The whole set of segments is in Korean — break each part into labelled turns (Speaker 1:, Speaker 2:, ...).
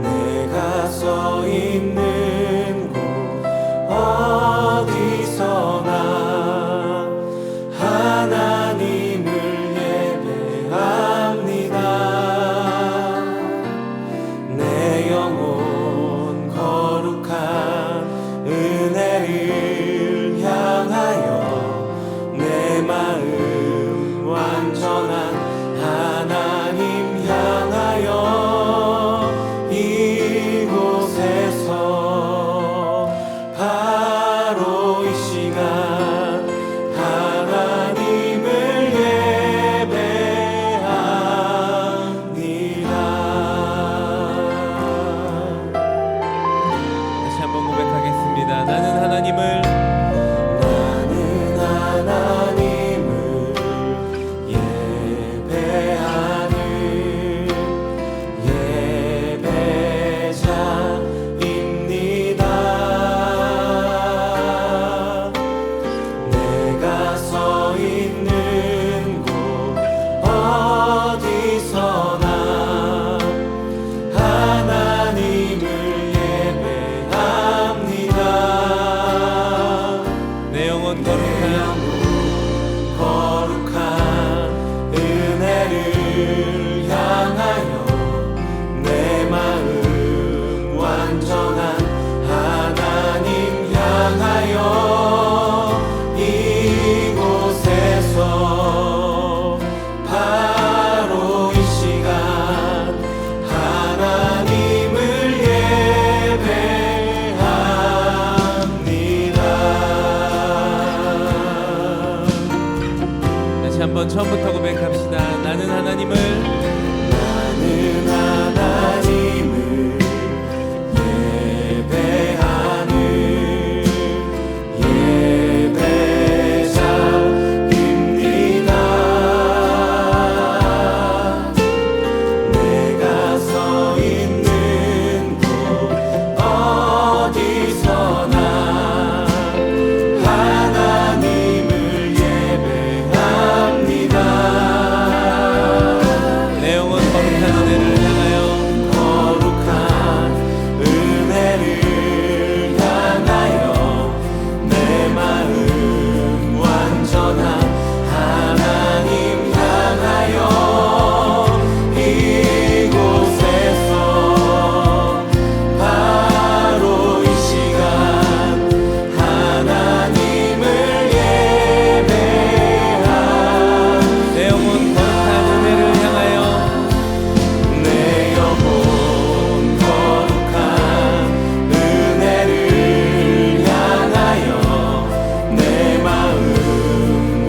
Speaker 1: 내가 서 있는 곳 어디서나 하나님을 예배합니다. 내 영혼 거룩한 은혜를 향하여 내 마음 완전한 하나님 향하여 이곳에서 바로 이 시간 하나님을 예배합니다.
Speaker 2: 다시 한번 고백하겠습니다. 나는 하나님을
Speaker 1: 예배하는 예배자입니다. 내가 서 있는 곳 어디서나 하나님을 예배합니다.
Speaker 2: 내 영혼 거룩한
Speaker 1: 은혜를 향하여 내 마음 완전한 하나님 향하여 이곳에서 바로 이 시간 하나님을 예배합니다.
Speaker 2: 다시 한번 처음부터 고백합시다. 나는 하나님을
Speaker 1: 예배하는 예배자입니다. 내가 서 있는 곳 어디서나 하나님을 예배합니다.
Speaker 2: 내 영혼 거룩한 은혜를 향하여
Speaker 1: 거룩한 은혜를 향하여 내 마음 완전한 하나님 향하여 이곳에서 바로 이 시간 하나님을 예배합니다.
Speaker 2: 내 영혼 거룩한 은혜를 향하여
Speaker 1: 내 영혼 거룩한 은혜를 향하여 내 마음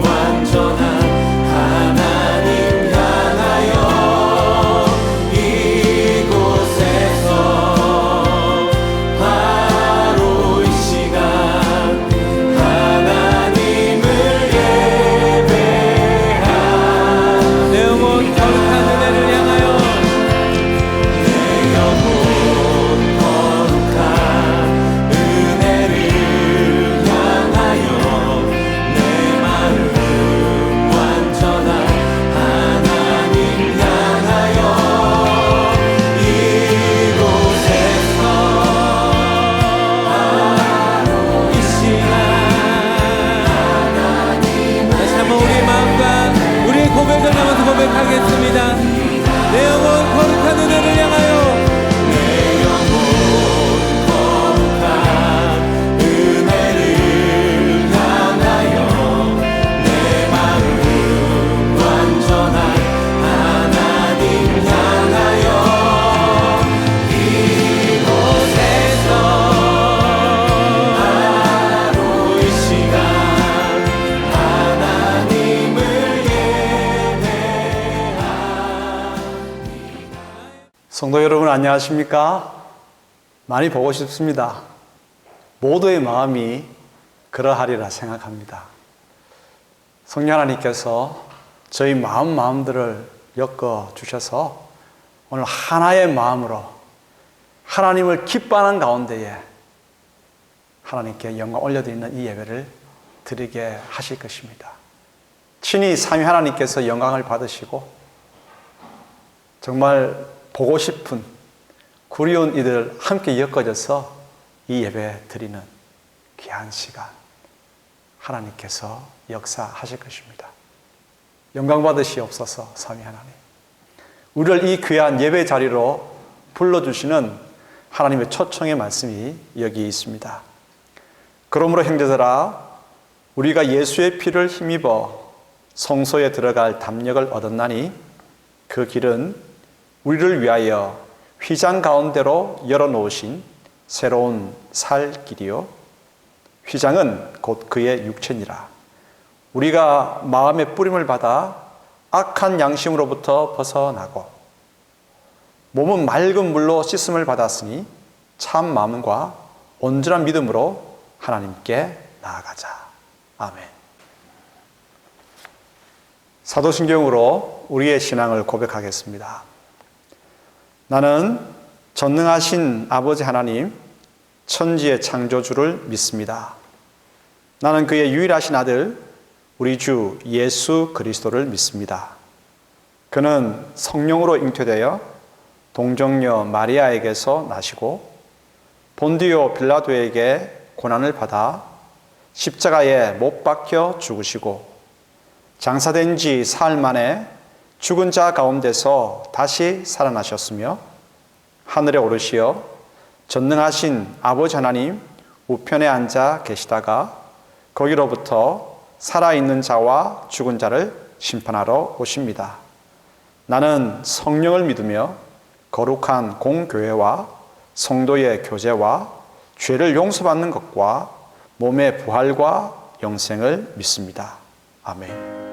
Speaker 1: 완전한 하나님 향하여 이곳에서 바로 이 시간 하나님을 예배합니다.
Speaker 2: 내 영혼 거룩한 은혜를 향하여
Speaker 1: 내 영혼 거룩한 은혜를 향하여 내 마음 완전한 하나님 향하여 이곳에서 바로 이 시간
Speaker 2: 다시 한번 우리의 마음과 우리의 고백을 담아서 고백하겠습니다. 내 영혼 거룩한 은혜를 향하여
Speaker 1: 내 영혼 거룩한 은혜를 향하여 내 마음 완전한 하나님 향하여 이곳에서 바로 이 시간 하나님을 예배합니다.
Speaker 3: 성도 여러분 안녕하십니까? 많이 보고 싶습니다. 모두의 마음이 그러하리라 생각합니다. 성령 하나님께서 저희 마음들을 엮어 주셔서 오늘 하나의 마음으로 하나님을 기뻐하는 가운데에 하나님께 영광 올려드리는 이 예배를 드리게 하실 것입니다. 신이 삼위 하나님께서 영광을 받으시고 정말 보고 싶은 그리운 이들 함께 엮어져서 이 예배 드리는 귀한 시간 하나님께서 역사하실 것입니다. 영광 받으시옵소서. 삼위 하나님, 우리를 이 귀한 예배 자리로 불러주시는 하나님의 초청의 말씀이 여기 있습니다. 그러므로 형제들아, 우리가 예수의 피를 힘입어 성소에 들어갈 담력을 얻었나니 그 길은 우리를 위하여 휘장 가운데로 열어놓으신 새로운 살 길이요, 휘장은 곧 그의 육체니라. 우리가 마음의 뿌림을 받아 악한 양심으로부터 벗어나고 몸은 맑은 물로 씻음을 받았으니 참 마음과 온전한 믿음으로 하나님께 나아가자. 아멘. 사도신경으로 우리의 신앙을 고백하겠습니다. 나는 전능하신 아버지 하나님, 천지의 창조주를 믿습니다. 나는 그의 유일하신 아들, 우리 주 예수 그리스도를 믿습니다. 그는 성령으로 잉태되어 동정녀 마리아에게서 나시고 본디오 빌라도에게 고난을 받아 십자가에 못 박혀 죽으시고 장사된 지 사흘 만에 죽은 자 가운데서 다시 살아나셨으며 하늘에 오르시어 전능하신 아버지 하나님 우편에 앉아 계시다가 거기로부터 살아있는 자와 죽은 자를 심판하러 오십니다. 나는 성령을 믿으며 거룩한 공교회와 성도의 교제와 죄를 용서받는 것과 몸의 부활과 영생을 믿습니다. 아멘.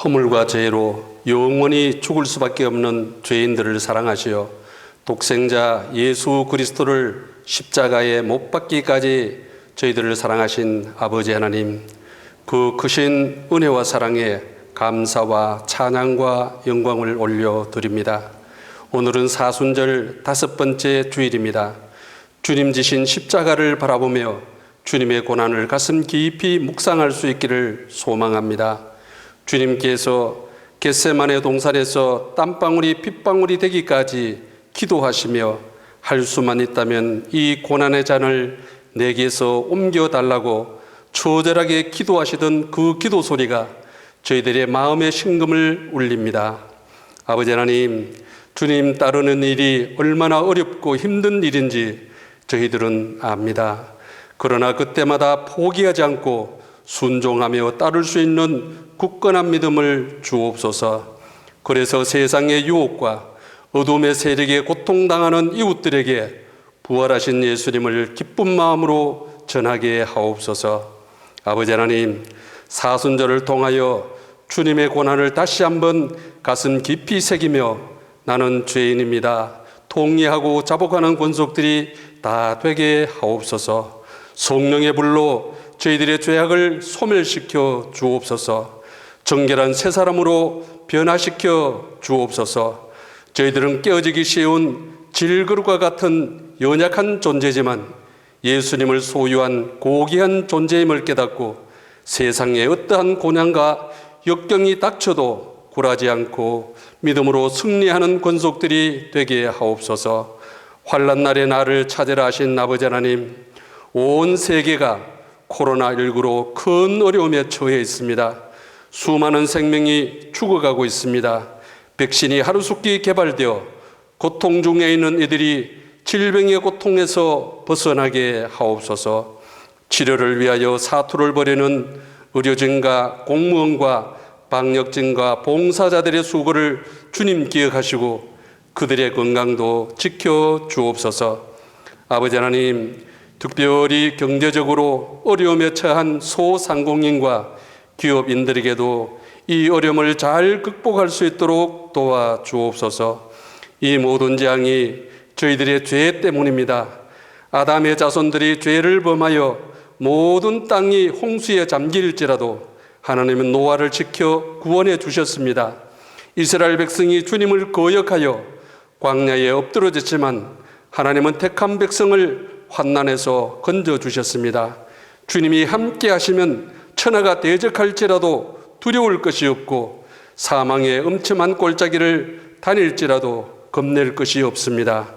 Speaker 4: 허물과 죄로 영원히 죽을 수밖에 없는 죄인들을 사랑하시어 독생자 예수 그리스도를 십자가에 못 박기까지 저희들을 사랑하신 아버지 하나님, 그 크신 은혜와 사랑에 감사와 찬양과 영광을 올려드립니다. 오늘은 사순절 5번째 주일입니다. 주님 지신 십자가를 바라보며 주님의 고난을 가슴 깊이 묵상할 수 있기를 소망합니다. 주님께서 겟세마네 동산에서 땀방울이 핏방울이 되기까지 기도하시며 할 수만 있다면 이 고난의 잔을 내게서 옮겨달라고 초절하게 기도하시던 그 기도 소리가 저희들의 마음의 심금을 울립니다. 아버지 하나님, 주님 따르는 일이 얼마나 어렵고 힘든 일인지 저희들은 압니다. 그러나 그때마다 포기하지 않고 순종하며 따를 수 있는 굳건한 믿음을 주옵소서. 그래서 세상의 유혹과 어둠의 세력에 고통당하는 이웃들에게 부활하신 예수님을 기쁜 마음으로 전하게 하옵소서. 아버지 하나님, 사순절을 통하여 주님의 고난을 다시 한번 가슴 깊이 새기며 나는 죄인입니다, 통회하고 자복하는 권속들이 다 되게 하옵소서. 성령의 불로 저희들의 죄악을 소멸시켜 주옵소서. 정결한 새 사람으로 변화시켜 주옵소서. 저희들은 깨어지기 쉬운 질그릇과 같은 연약한 존재지만 예수님을 소유한 고귀한 존재임을 깨닫고 세상의 어떠한 고난과 역경이 닥쳐도 굴하지 않고 믿음으로 승리하는 권속들이 되게 하옵소서. 환난 날에 나를 찾으라 하신 아버지 하나님, 온 세계가 코로나19로 큰 어려움에 처해 있습니다. 수많은 생명이 죽어가고 있습니다. 백신이 하루속히 개발되어 고통 중에 있는 이들이 질병의 고통에서 벗어나게 하옵소서. 치료를 위하여 사투를 벌이는 의료진과 공무원과 방역진과 봉사자들의 수고를 주님 기억하시고 그들의 건강도 지켜 주옵소서. 아버지 하나님, 특별히 경제적으로 어려움에 처한 소상공인과 기업인들에게도 이 어려움을 잘 극복할 수 있도록 도와주옵소서. 이 모든 재앙이 저희들의 죄 때문입니다. 아담의 자손들이 죄를 범하여 모든 땅이 홍수에 잠길지라도 하나님은 노아를 지켜 구원해 주셨습니다. 이스라엘 백성이 주님을 거역하여 광야에 엎드러졌지만 하나님은 택한 백성을 환난에서 건져주셨습니다. 주님이 함께 하시면 천하가 대적할지라도 두려울 것이 없고 사망의 음침한 골짜기를 다닐지라도 겁낼 것이 없습니다.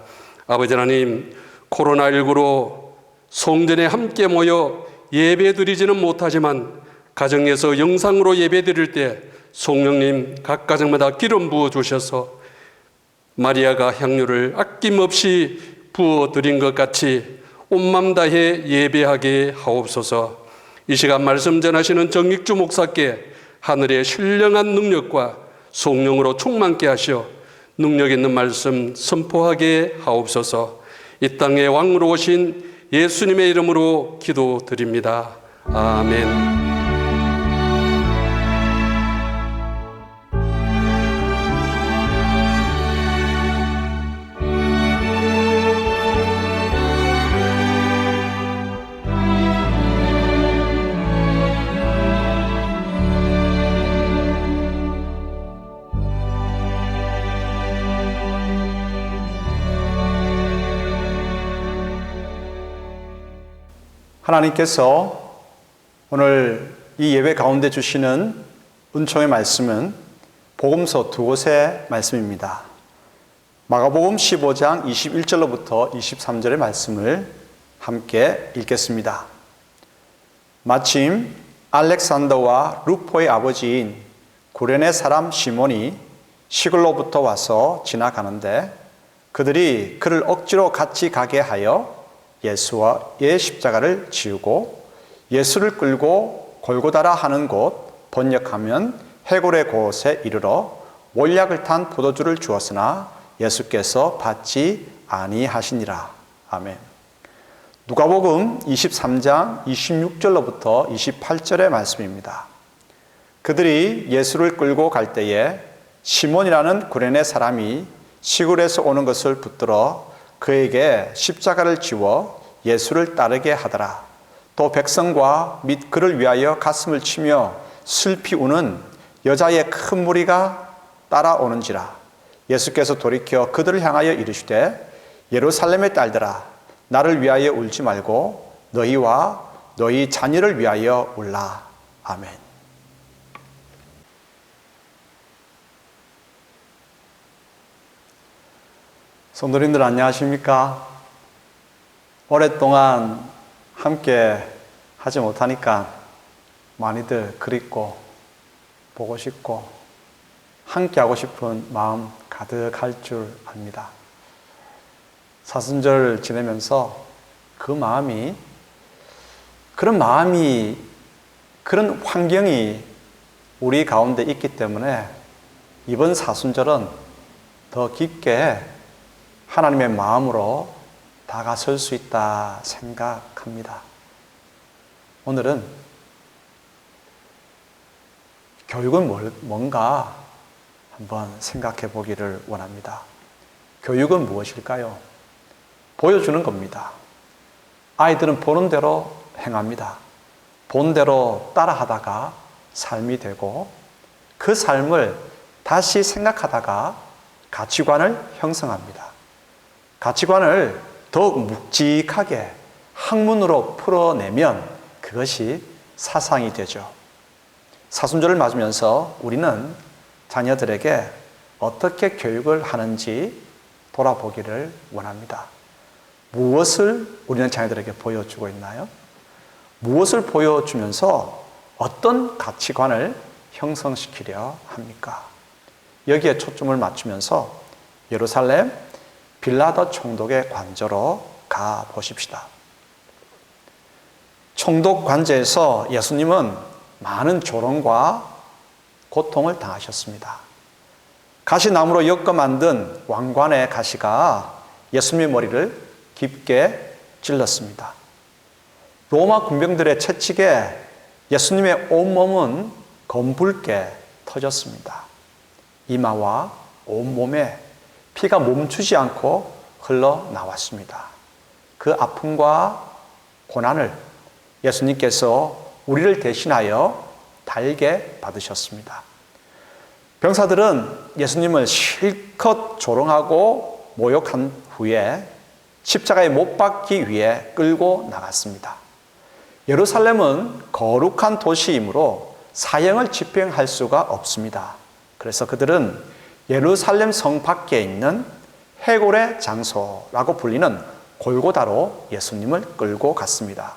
Speaker 4: 아버지 하나님, 코로나19로 성전에 함께 모여 예배 드리지는 못하지만 가정에서 영상으로 예배 드릴 때 성령님 각 가정마다 기름 부어 주셔서 마리아가 향유를 아낌없이 부어 드린 것 같이 온맘 다해 예배하게 하옵소서. 이 시간 말씀 전하시는 정익주 목사께 하늘의 신령한 능력과 성령으로 충만케 하시어 능력 있는 말씀 선포하게 하옵소서. 이 땅에 왕으로 오신 예수님의 이름으로 기도드립니다. 아멘.
Speaker 3: 하나님께서 오늘 이 예배 가운데 주시는 은총의 말씀은 복음서 두 곳의 말씀입니다. 마가복음 15장 21절로부터 23절의 말씀을 함께 읽겠습니다. 마침 알렉산더와 루포의 아버지인 구레네 사람 시몬이 시골로부터 와서 지나가는데 그들이 그를 억지로 같이 가게 하여 예수의 십자가를 지우고 예수를 끌고 골고다라 하는 곳, 번역하면 해골의 곳에 이르러 몰약을 탄 포도주를 주었으나 예수께서 받지 아니하시니라. 아멘. 누가복음 23장 26절로부터 28절의 말씀입니다. 그들이 예수를 끌고 갈 때에 시몬이라는 구레네 사람이 시골에서 오는 것을 붙들어 그에게 십자가를 지워 예수를 따르게 하더라. 또 백성과 및 그를 위하여 가슴을 치며 슬피 우는 여자의 큰 무리가 따라오는지라. 예수께서 돌이켜 그들을 향하여 이르시되 예루살렘의 딸들아 나를 위하여 울지 말고 너희와 너희 자녀를 위하여 울라. 아멘. 성도님들 안녕하십니까? 오랫동안 함께 하지 못하니까 많이들 그립고 보고 싶고 함께 하고 싶은 마음 가득할 줄 압니다. 사순절 지내면서 그런 마음이 그런 환경이 우리 가운데 있기 때문에 이번 사순절은 더 깊게 하나님의 마음으로 다가설 수 있다 생각합니다. 오늘은 교육은 뭔가 한번 생각해 보기를 원합니다. 교육은 무엇일까요? 보여주는 겁니다. 아이들은 보는 대로 행합니다. 본 대로 따라하다가 삶이 되고 그 삶을 다시 생각하다가 가치관을 형성합니다. 가치관을 더욱 묵직하게 학문으로 풀어내면 그것이 사상이 되죠. 사순절을 맞으면서 우리는 자녀들에게 어떻게 교육을 하는지 돌아보기를 원합니다. 무엇을 우리는 자녀들에게 보여주고 있나요? 무엇을 보여주면서 어떤 가치관을 형성시키려 합니까? 여기에 초점을 맞추면서 예루살렘 빌라도 총독의 관저로 가 보십시다. 총독 관저에서 예수님은 많은 조롱과 고통을 당하셨습니다. 가시나무로 엮어 만든 왕관의 가시가 예수님의 머리를 깊게 찔렀습니다. 로마 군병들의 채찍에 예수님의 온몸은 검붉게 터졌습니다. 이마와 온몸에 피가 멈추지 않고 흘러나왔습니다. 그 아픔과 고난을 예수님께서 우리를 대신하여 달게 받으셨습니다. 병사들은 예수님을 실컷 조롱하고 모욕한 후에 십자가에 못 박기 위해 끌고 나갔습니다. 예루살렘은 거룩한 도시이므로 사형을 집행할 수가 없습니다. 그래서 그들은 예루살렘 성 밖에 있는 해골의 장소라고 불리는 골고다로 예수님을 끌고 갔습니다.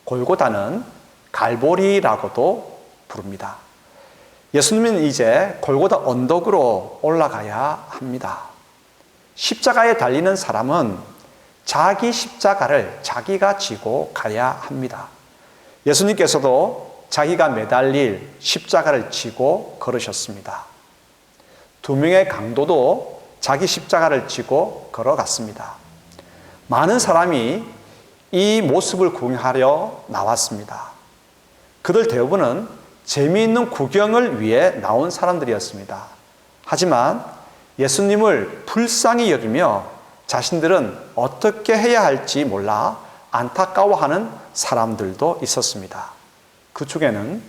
Speaker 3: 골고다는 갈보리라고도 부릅니다. 예수님은 이제 골고다 언덕으로 올라가야 합니다. 십자가에 달리는 사람은 자기 십자가를 자기가 지고 가야 합니다. 예수님께서도 자기가 매달릴 십자가를 지고 걸으셨습니다. 두 명의 강도도 자기 십자가를 지고 걸어갔습니다. 많은 사람이 이 모습을 구경하려 나왔습니다. 그들 대부분은 재미있는 구경을 위해 나온 사람들이었습니다. 하지만 예수님을 불쌍히 여기며 자신들은 어떻게 해야 할지 몰라 안타까워하는 사람들도 있었습니다. 그 중에는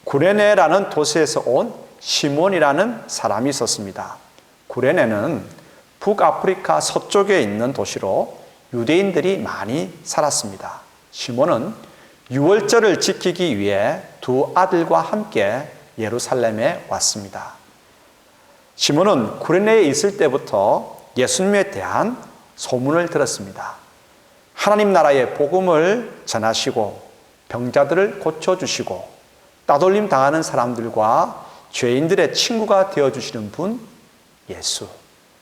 Speaker 3: 구레네라는 도시에서 온 시몬이라는 사람이 있었습니다. 구레네는 북아프리카 서쪽에 있는 도시로 유대인들이 많이 살았습니다. 시몬은 유월절을 지키기 위해 두 아들과 함께 예루살렘에 왔습니다. 시몬은 구레네에 있을 때부터 예수님에 대한 소문을 들었습니다. 하나님 나라의 복음을 전하시고 병자들을 고쳐주시고 따돌림 당하는 사람들과 죄인들의 친구가 되어주시는 분 예수,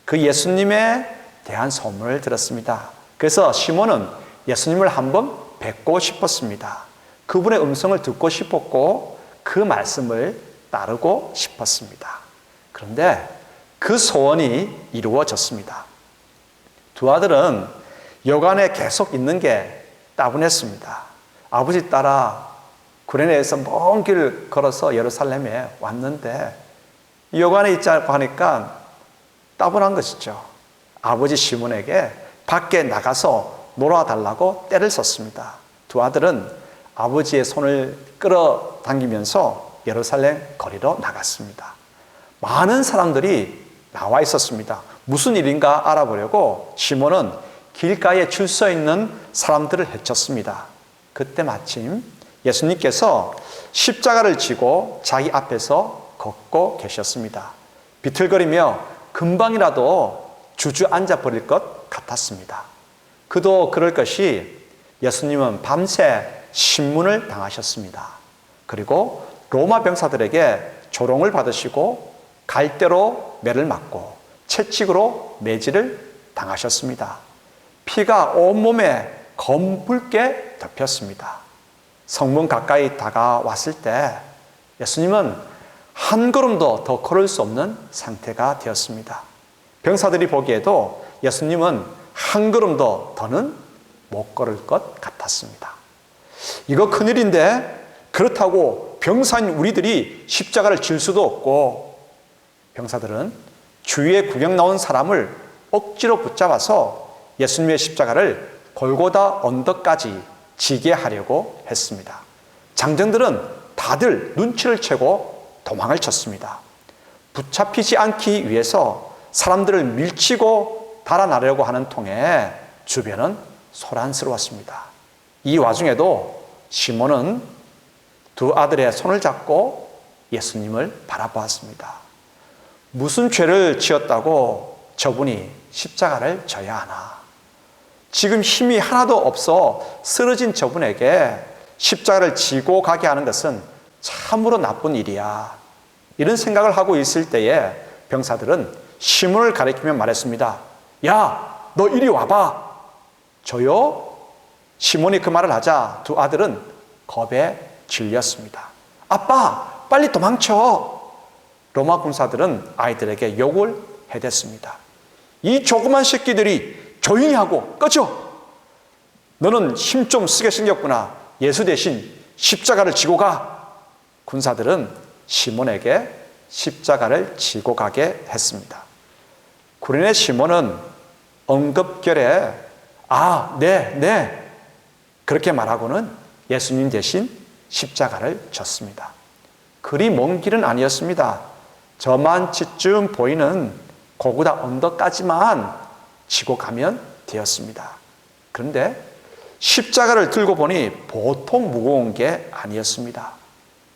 Speaker 3: 그 예수님에 대한 소문을 들었습니다. 그래서 시몬은 예수님을 한번 뵙고 싶었습니다. 그분의 음성을 듣고 싶었고 그 말씀을 따르고 싶었습니다. 그런데 그 소원이 이루어졌습니다. 두 아들은 여관에 계속 있는 게 따분했습니다. 아버지 따라 구레네에서 먼 길을 걸어서 예루살렘에 왔는데 여관에 있자고 하니까 따분한 것이죠. 아버지 시몬에게 밖에 나가서 놀아달라고 떼를 썼습니다. 두 아들은 아버지의 손을 끌어당기면서 예루살렘 거리로 나갔습니다. 많은 사람들이 나와 있었습니다. 무슨 일인가 알아보려고 시몬은 길가에 줄 서 있는 사람들을 헤쳤습니다. 그때 마침 예수님께서 십자가를 지고 자기 앞에서 걷고 계셨습니다. 비틀거리며 금방이라도 주저앉아 버릴 것 같았습니다. 그도 그럴 것이 예수님은 밤새 신문을 당하셨습니다. 그리고 로마 병사들에게 조롱을 받으시고 갈대로 매를 맞고 채찍으로 매질을 당하셨습니다. 피가 온몸에 검붉게 덮였습니다. 성문 가까이 다가왔을 때 예수님은 한 걸음도 더 걸을 수 없는 상태가 되었습니다. 병사들이 보기에도 예수님은 한 걸음도 더는 못 걸을 것 같았습니다. 이거 큰일인데 그렇다고 병사인 우리들이 십자가를 질 수도 없고 병사들은 주위에 구경 나온 사람을 억지로 붙잡아서 예수님의 십자가를 골고다 언덕까지 지게 하려고 했습니다. 장정들은 다들 눈치를 채고 도망을 쳤습니다. 붙잡히지 않기 위해서 사람들을 밀치고 달아나려고 하는 통에 주변은 소란스러웠습니다. 이 와중에도 시몬은 두 아들의 손을 잡고 예수님을 바라보았습니다. 무슨 죄를 지었다고 저분이 십자가를 져야 하나? 지금 힘이 하나도 없어 쓰러진 저분에게 십자가를 지고 가게 하는 것은 참으로 나쁜 일이야. 이런 생각을 하고 있을 때에 병사들은 시몬을 가리키며 말했습니다. 야, 너 이리 와봐. 저요? 시몬이 그 말을 하자 두 아들은 겁에 질렸습니다. 아빠, 빨리 도망쳐. 로마 군사들은 아이들에게 욕을 해댔습니다. 이 조그만 새끼들이 조용히 하고 꺼져. 너는 힘 좀 쓰게 생겼구나. 예수 대신 십자가를 지고 가. 군사들은 시몬에게 십자가를 지고 가게 했습니다. 구레네 시몬은 응급결에 네 그렇게 말하고는 예수님 대신 십자가를 졌습니다. 그리 먼 길은 아니었습니다. 저만치쯤 보이는 고구다 언덕까지만 지고 가면 되었습니다. 그런데 십자가를 들고 보니 보통 무거운 게 아니었습니다.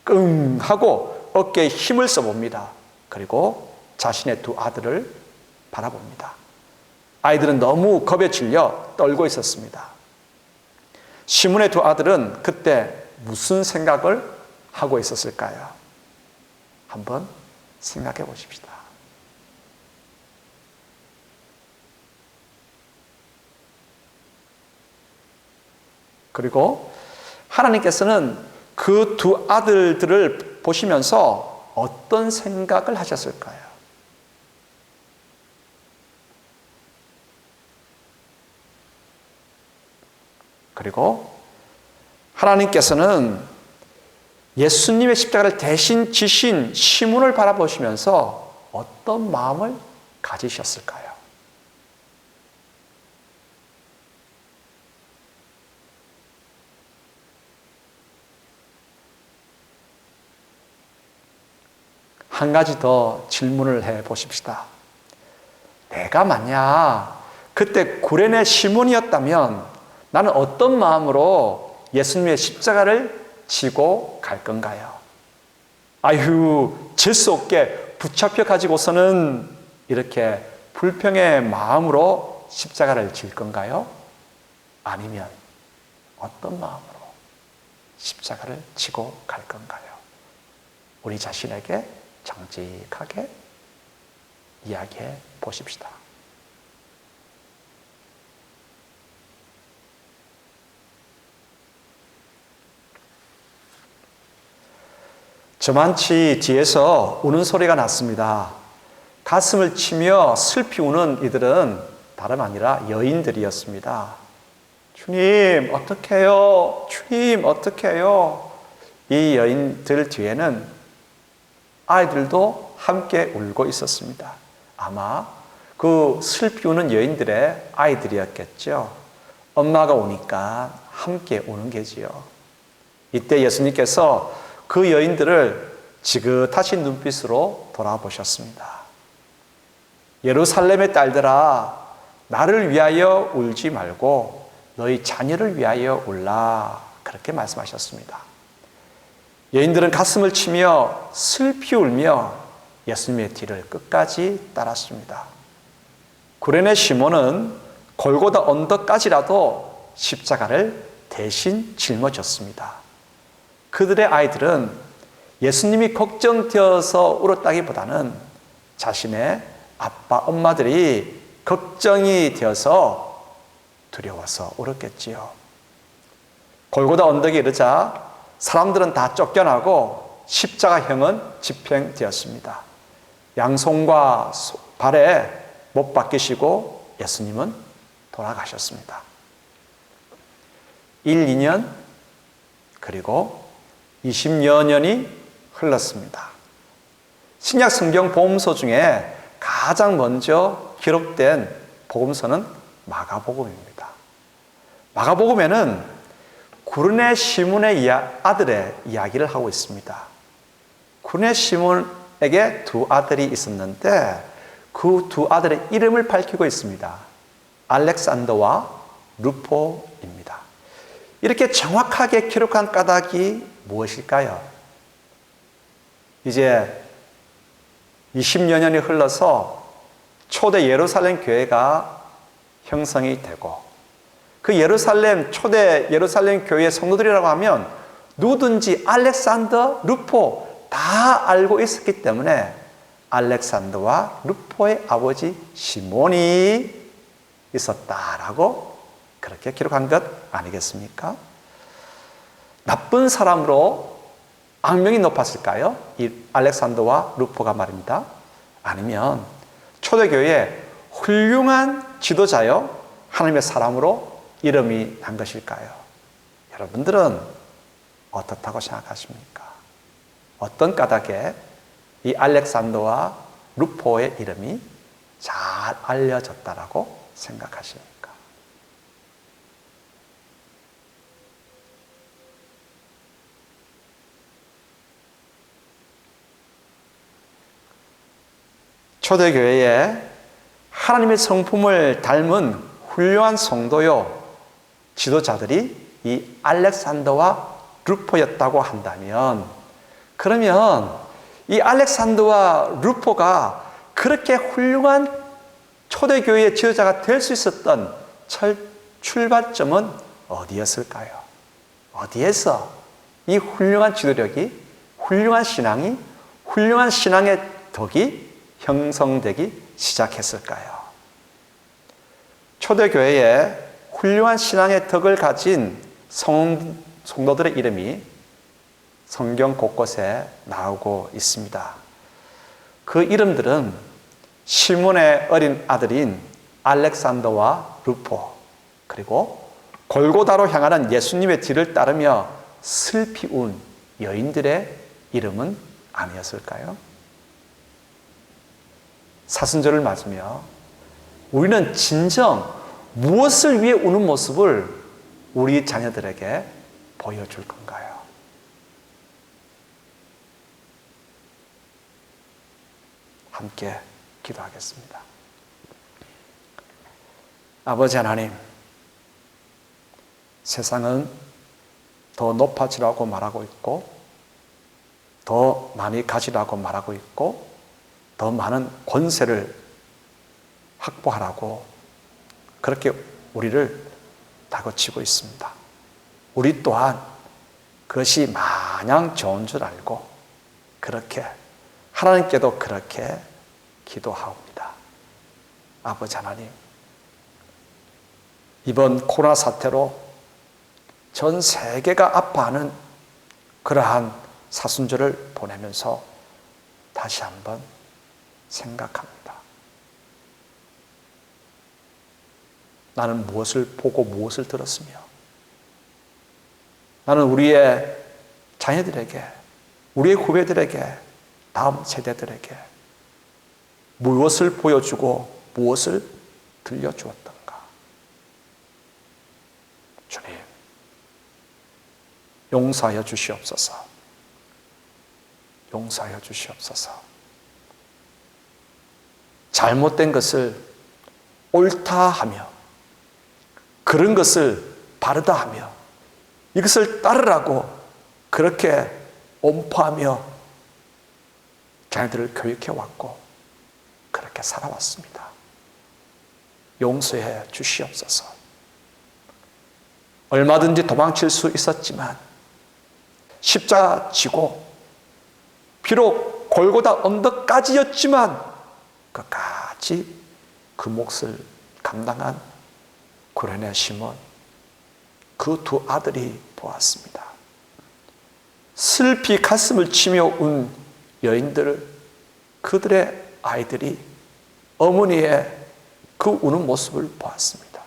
Speaker 3: 끙 하고 어깨에 힘을 써봅니다. 그리고 자신의 두 아들을 바라봅니다. 아이들은 너무 겁에 질려 떨고 있었습니다. 시몬의 두 아들은 그때 무슨 생각을 하고 있었을까요? 한번 생각해 보십시다. 그리고 하나님께서는 그 두 아들들을 보시면서 어떤 생각을 하셨을까요? 그리고 하나님께서는 예수님의 십자가를 대신 지신 시몬을 바라보시면서 어떤 마음을 가지셨을까요? 한 가지 더 질문을 해 보십시다. 내가 만약 그때 구레네 시몬이었다면 나는 어떤 마음으로 예수님의 십자가를 지고 갈 건가요? 아유, 재수 없게 붙잡혀 가지고서는 이렇게 불평의 마음으로 십자가를 질 건가요? 아니면 어떤 마음으로 십자가를 지고 갈 건가요? 우리 자신에게 정직하게 이야기해 보십시다. 저만치 뒤에서 우는 소리가 났습니다. 가슴을 치며 슬피 우는 이들은 다름 아니라 여인들이었습니다. 주님, 어떡해요? 주님, 어떡해요? 이 여인들 뒤에는 아이들도 함께 울고 있었습니다. 아마 그 슬피 우는 여인들의 아이들이었겠죠. 엄마가 오니까 함께 우는 게지요. 이때 예수님께서 그 여인들을 지긋하신 눈빛으로 돌아보셨습니다. 예루살렘의 딸들아, 나를 위하여 울지 말고 너희 자녀를 위하여 울라. 그렇게 말씀하셨습니다. 여인들은 가슴을 치며 슬피 울며 예수님의 뒤를 끝까지 따랐습니다. 구레네 시몬은 골고다 언덕까지라도 십자가를 대신 짊어졌습니다. 그들의 아이들은 예수님이 걱정되어서 울었다기보다는 자신의 아빠, 엄마들이 걱정이 되어서 두려워서 울었겠지요. 골고다 언덕에 이르자 사람들은 다 쫓겨나고 십자가형은 집행되었습니다. 양손과 발에 못 박히시고 예수님은 돌아가셨습니다. 1, 2년 그리고 20여 년이 흘렀습니다. 신약 성경 복음서 중에 가장 먼저 기록된 복음서는 마가복음입니다. 마가복음에는 구르네 시몬의 아들의 이야기를 하고 있습니다. 구르네 시몬에게 두 아들이 있었는데 그 두 아들의 이름을 밝히고 있습니다. 알렉산더와 루포입니다. 이렇게 정확하게 기록한 까닭이 무엇일까요? 이제 20여 년이 흘러서 초대 예루살렘 교회가 형성이 되고 그 초대 예루살렘 교회의 성도들이라고 하면 누구든지 알렉산더, 루포 다 알고 있었기 때문에 알렉산더와 루포의 아버지 시몬이 있었다라고 그렇게 기록한 것 아니겠습니까? 나쁜 사람으로 악명이 높았을까요? 이 알렉산더와 루포가 말입니다. 아니면 초대교회의 훌륭한 지도자요 하나님의 사람으로 이름이 난 것일까요? 여러분들은 어떻다고 생각하십니까? 어떤 까닭에 이 알렉산더와 루포의 이름이 잘 알려졌다라고 생각하십니까? 초대교회에 하나님의 성품을 닮은 훌륭한 성도요 지도자들이 이 알렉산더와 루포였다고 한다면 그러면 이 알렉산더와 루포가 그렇게 훌륭한 초대교회의 지도자가 될 수 있었던 출발점은 어디였을까요? 어디에서 이 훌륭한 지도력이, 훌륭한 신앙이, 훌륭한 신앙의 덕이 형성되기 시작했을까요? 초대교회에 훌륭한 신앙의 덕을 가진 성도들의 이름이 성경 곳곳에 나오고 있습니다. 그 이름들은 시몬의 어린 아들인 알렉산더와 루포, 그리고 골고다로 향하는 예수님의 뒤를 따르며 슬피 운 여인들의 이름은 아니었을까요? 사순절을 맞으며 우리는 진정 무엇을 위해 우는 모습을 우리 자녀들에게 보여줄 건가요? 함께 기도하겠습니다. 아버지 하나님, 세상은 더 높아지라고 말하고 있고 더 많이 가지라고 말하고 있고 더 많은 권세를 확보하라고 그렇게 우리를 다그치고 있습니다. 우리 또한 그것이 마냥 좋은 줄 알고 그렇게 하나님께도 그렇게 기도하옵니다. 아버지 하나님, 이번 코로나 사태로 전 세계가 아파하는 그러한 사순절을 보내면서 다시 한번 생각합니다. 나는 무엇을 보고 무엇을 들었으며 나는 우리의 자녀들에게, 우리의 후배들에게 다음 세대들에게 무엇을 보여주고 무엇을 들려주었던가. 주님, 용서하여 주시옵소서. 용서하여 주시옵소서. 잘못된 것을 옳다 하며, 그런 것을 바르다 하며, 이것을 따르라고 그렇게 엄포하며 자녀들을 교육해 왔고 그렇게 살아왔습니다. 용서해 주시옵소서. 얼마든지 도망칠 수 있었지만 십자가 지고 비록 골고다 언덕까지였지만 끝까지 그 몫을 감당한 구레네 시몬, 그 두 아들이 보았습니다. 슬피 가슴을 치며 운 여인들, 그들의 아이들이 어머니의 그 우는 모습을 보았습니다.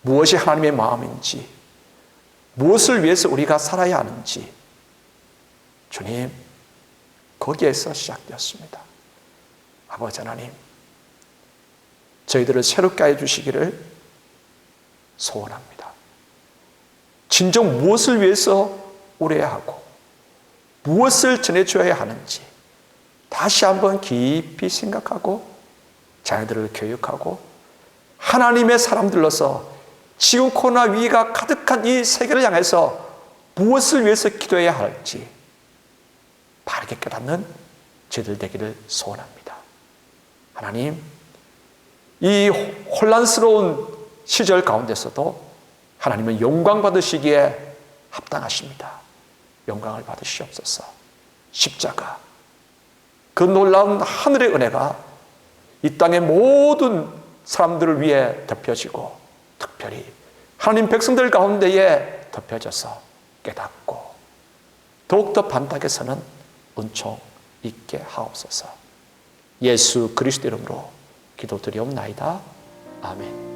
Speaker 3: 무엇이 하나님의 마음인지, 무엇을 위해서 우리가 살아야 하는지 주님, 거기에서 시작되었습니다. 아버지 하나님, 저희들을 새롭게 해주시기를 소원합니다. 진정 무엇을 위해서 울어야 하고 무엇을 전해줘야 하는지 다시 한번 깊이 생각하고 자녀들을 교육하고 하나님의 사람들로서 지금 코로나 위기가 가득한 이 세계를 향해서 무엇을 위해서 기도해야 할지 바르게 깨닫는 저희들 되기를 소원합니다. 하나님, 이 혼란스러운 시절 가운데서도 하나님은 영광 받으시기에 합당하십니다. 영광을 받으시옵소서. 십자가, 그 놀라운 하늘의 은혜가 이 땅의 모든 사람들을 위해 덮여지고 특별히 하나님 백성들 가운데에 덮여져서 깨닫고 더욱더 반짝에 서는 은총 있게 하옵소서. 예수 그리스도 이름으로 기도드리옵나이다. 아멘.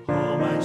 Speaker 1: 험한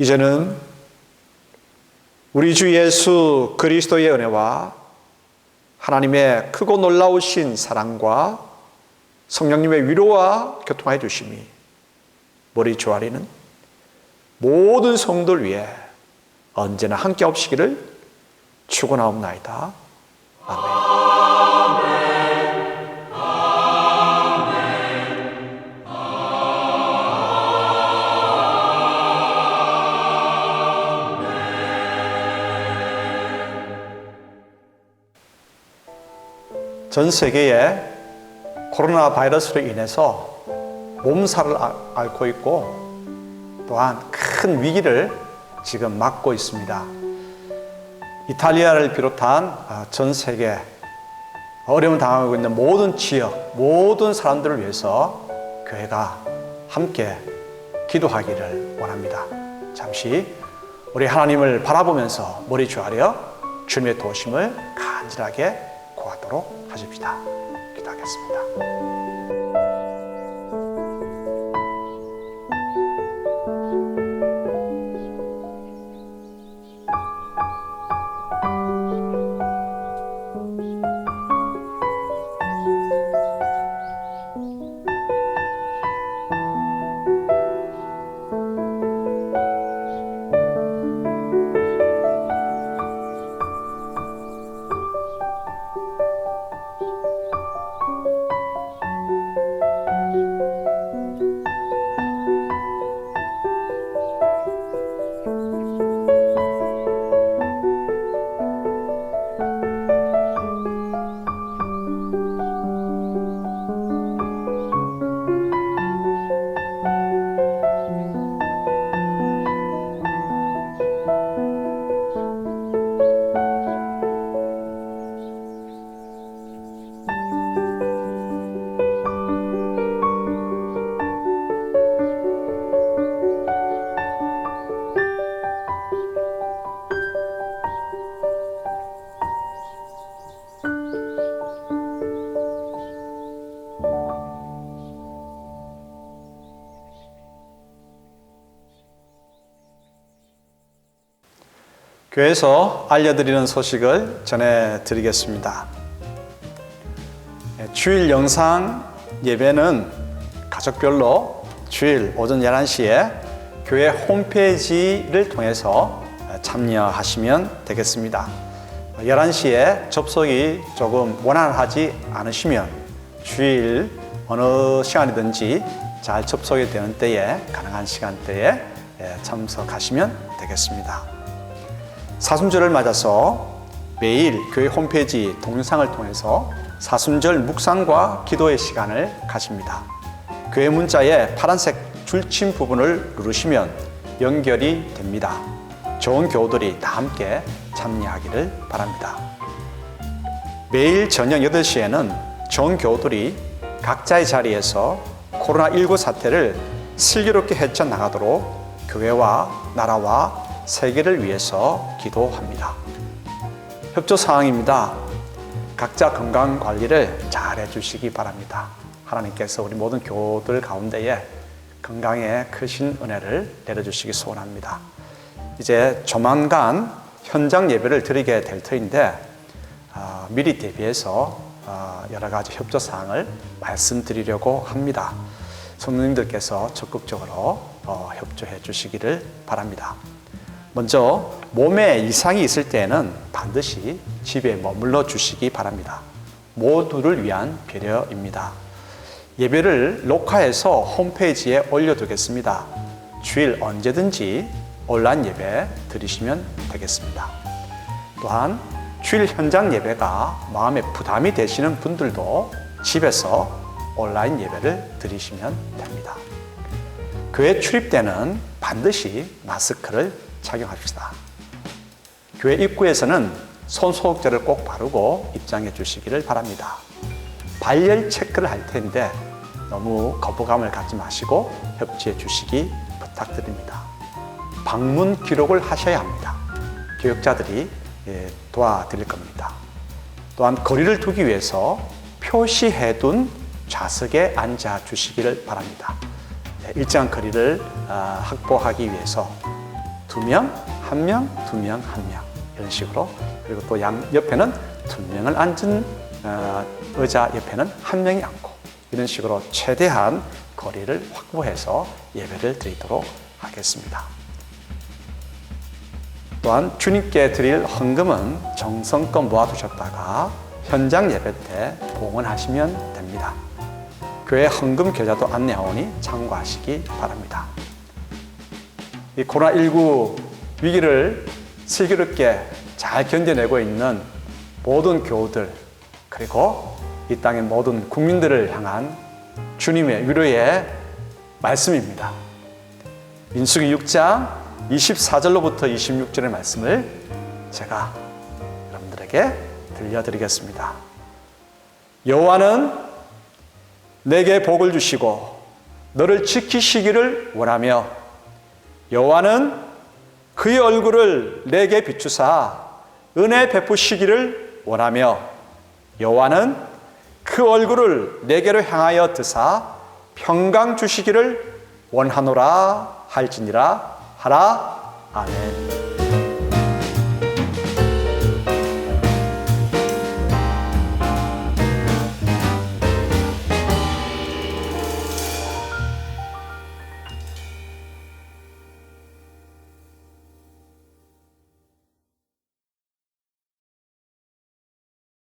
Speaker 3: 이제는 우리 주 예수 그리스도의 은혜와 하나님의 크고 놀라우신 사랑과 성령님의 위로와 교통하여 주심이 머리 조아리는 모든 성도들 위해 언제나 함께 없시기를 축원하옵나이다. 아멘. 전 세계에 코로나 바이러스로 인해서 몸살을 앓고 있고 또한 큰 위기를 지금 맞고 있습니다. 이탈리아를 비롯한 전 세계 어려움을 당하고 있는 모든 지역, 모든 사람들을 위해서 교회가 함께 기도하기를 원합니다. 잠시 우리 하나님을 바라보면서 머리 조아려 주님의 도우심을 간절하게 구하도록 하십시다. 기도하겠습니다. 교회에서 알려드리는 소식을 전해드리겠습니다. 주일 영상 예배는 가족별로 주일 오전 11시에 교회 홈페이지를 통해서 참여하시면 되겠습니다. 11시에 접속이 조금 원활하지 않으시면 주일 어느 시간이든지 잘 접속이 되는 때에 가능한 시간대에 참석하시면 되겠습니다. 사순절을 맞아서 매일 교회 홈페이지 동영상을 통해서 사순절 묵상과 기도의 시간을 가집니다. 교회 문자의 파란색 줄침 부분을 누르시면 연결이 됩니다. 좋은 교우들이 다 함께 참여하기를 바랍니다. 매일 저녁 8시에는 좋은 교우들이 각자의 자리에서 코로나19 사태를 슬기롭게 헤쳐나가도록 교회와 나라와 세계를 위해서 기도합니다. 협조사항입니다. 각자 건강관리를 잘 해주시기 바랍니다. 하나님께서 우리 모든 교우들 가운데에 건강에 크신 은혜를 내려주시기 소원합니다. 이제 조만간 현장 예배를 드리게 될 터인데 미리 대비해서 여러 가지 협조사항을 말씀드리려고 합니다. 성도님들께서 적극적으로 협조해 주시기를 바랍니다. 먼저 몸에 이상이 있을 때에는 반드시 집에 머물러 주시기 바랍니다. 모두를 위한 배려입니다. 예배를 녹화해서 홈페이지에 올려두겠습니다. 주일 언제든지 온라인 예배 드리시면 되겠습니다. 또한 주일 현장 예배가 마음에 부담이 되시는 분들도 집에서 온라인 예배를 드리시면 됩니다. 교회 출입 때는 반드시 마스크를 착용합시다. 교회 입구에서는 손소독제를 꼭 바르고 입장해 주시기를 바랍니다. 발열 체크를 할 텐데 너무 거부감을 갖지 마시고 협조해 주시기 부탁드립니다. 방문 기록을 하셔야 합니다. 교역자들이 도와드릴 겁니다. 또한 거리를 두기 위해서 표시해둔 좌석에 앉아 주시기를 바랍니다. 일정한 거리를 확보하기 위해서 두 명, 한 명, 두 명, 한 명 이런 식으로 그리고 또 양 옆에는 두 명을 앉은 의자 옆에는 한 명이 앉고 이런 식으로 최대한 거리를 확보해서 예배를 드리도록 하겠습니다. 또한 주님께 드릴 헌금은 정성껏 모아두셨다가 현장 예배 때 봉헌하시면 됩니다. 교회 헌금 계좌도 안내하오니 참고하시기 바랍니다. 이 코로나19 위기를 슬기롭게 잘 견뎌내고 있는 모든 교우들 그리고 이 땅의 모든 국민들을 향한 주님의 위로의 말씀입니다. 민수기 6장 24절로부터 26절의 말씀을 제가 여러분들에게 들려드리겠습니다. 여호와는 내게 복을 주시고 너를 지키시기를 원하며 여호와는 그의 얼굴을 내게 비추사 은혜 베푸시기를 원하며 여호와는 그 얼굴을 내게로 향하여 드사 평강 주시기를 원하노라 할지니라 하라. 아멘.